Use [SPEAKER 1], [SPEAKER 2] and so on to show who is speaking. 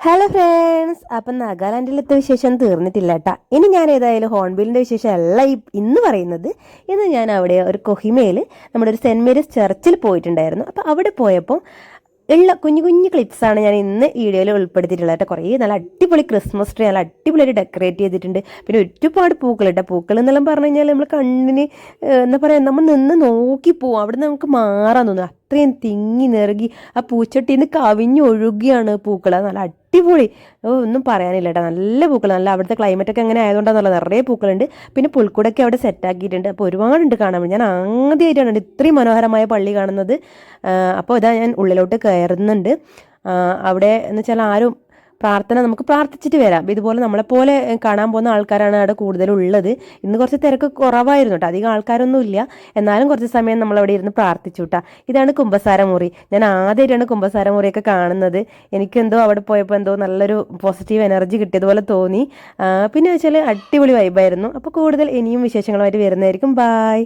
[SPEAKER 1] Hello friends, അപ്പം നാഗാലാൻഡിലത്തെ വിശേഷം തീർന്നിട്ടില്ല കേട്ടാ. ഇനി ഞാൻ ഏതായാലും ഹോൺബിലിൻ്റെ വിശേഷം അല്ല ഇന്ന് പറയുന്നത്. ഇന്ന് ഞാൻ അവിടെ ഒരു കൊഹിമയിൽ നമ്മുടെ ഒരു സെൻറ്റ് മേരീസ് ചർച്ചിൽ പോയിട്ടുണ്ടായിരുന്നു. അപ്പോൾ അവിടെ പോയപ്പോൾ ഉള്ള കുഞ്ഞു കുഞ്ഞു ക്ലിപ്സാണ് ഞാൻ ഇന്ന് വീഡിയോയിൽ ഉൾപ്പെടുത്തിയിട്ടുള്ളത് കേട്ടോ. കുറേ നല്ല അടിപൊളി ക്രിസ്മസ് ട്രീ നല്ല അടിപൊളിയായിട്ട് ഡെക്കറേറ്റ് ചെയ്തിട്ടുണ്ട്. പിന്നെ ഒരുപാട് പൂക്കൾ കേട്ടോ. പൂക്കൾ എന്നെല്ലാം പറഞ്ഞു കഴിഞ്ഞാൽ നമ്മൾ കണ്ണിന് എന്താ പറയുക, നമ്മൾ നിന്ന് നോക്കി പോവും. അവിടെ നമുക്ക് മാറാൻ തോന്നും. അത്രയും തിങ്ങി നിറകി ആ പൂച്ചട്ടിയിൽ നിന്ന് കവിഞ്ഞൊഴുകിയാണ് പൂക്കൾ. നല്ല അടിപൊളി, ഒന്നും പറയാനില്ല കേട്ടോ. നല്ല പൂക്കൾ, നല്ല അവിടുത്തെ ക്ലൈമറ്റൊക്കെ എങ്ങനെ ആയതുകൊണ്ടാണെന്നുള്ള നിറയെ പൂക്കളുണ്ട്. പിന്നെ പുൽക്കൂടൊക്കെ അവിടെ സെറ്റാക്കിയിട്ടുണ്ട്. അപ്പോൾ ഒരുപാടുണ്ട് കാണാൻ. ഞാൻ ആദ്യമായിട്ടാണ് ഇത്രയും മനോഹരമായ പള്ളി കാണുന്നത്. അപ്പോൾ ഇതാ ഞാൻ ഉള്ളിലോട്ട് കയറുന്നുണ്ട്. അവിടെ എന്ന് വെച്ചാൽ ആരും പ്രാർത്ഥന നമുക്ക് പ്രാർത്ഥിച്ചിട്ട് വരാം. ഇതുപോലെ നമ്മളെപ്പോലെ കാണാൻ പോകുന്ന ആൾക്കാരാണ് അവിടെ കൂടുതലുള്ളത്. ഇന്ന് കുറച്ച് തിരക്ക് കുറവായിരുന്നു കേട്ടോ, അധികം ആൾക്കാരൊന്നും ഇല്ല. എന്നാലും കുറച്ച് സമയം നമ്മളവിടെ ഇരുന്ന് പ്രാർത്ഥിച്ചു കേട്ടോ. ഇതാണ് കുമ്പസാര മുറി. ഞാൻ ആദ്യമായിട്ടാണ് കുമ്പസാര മുറിയൊക്കെ കാണുന്നത്. എനിക്കെന്തോ അവിടെ പോയപ്പോൾ എന്തോ നല്ലൊരു പോസിറ്റീവ് എനർജി കിട്ടിയതുപോലെ തോന്നി. പിന്നെ വെച്ചാൽ അടിപൊളി വൈബായിരുന്നു. അപ്പോൾ കൂടുതൽ ഇനിയും വിശേഷങ്ങളുമായിട്ട് വരുന്നതായിരിക്കും. ബായ്.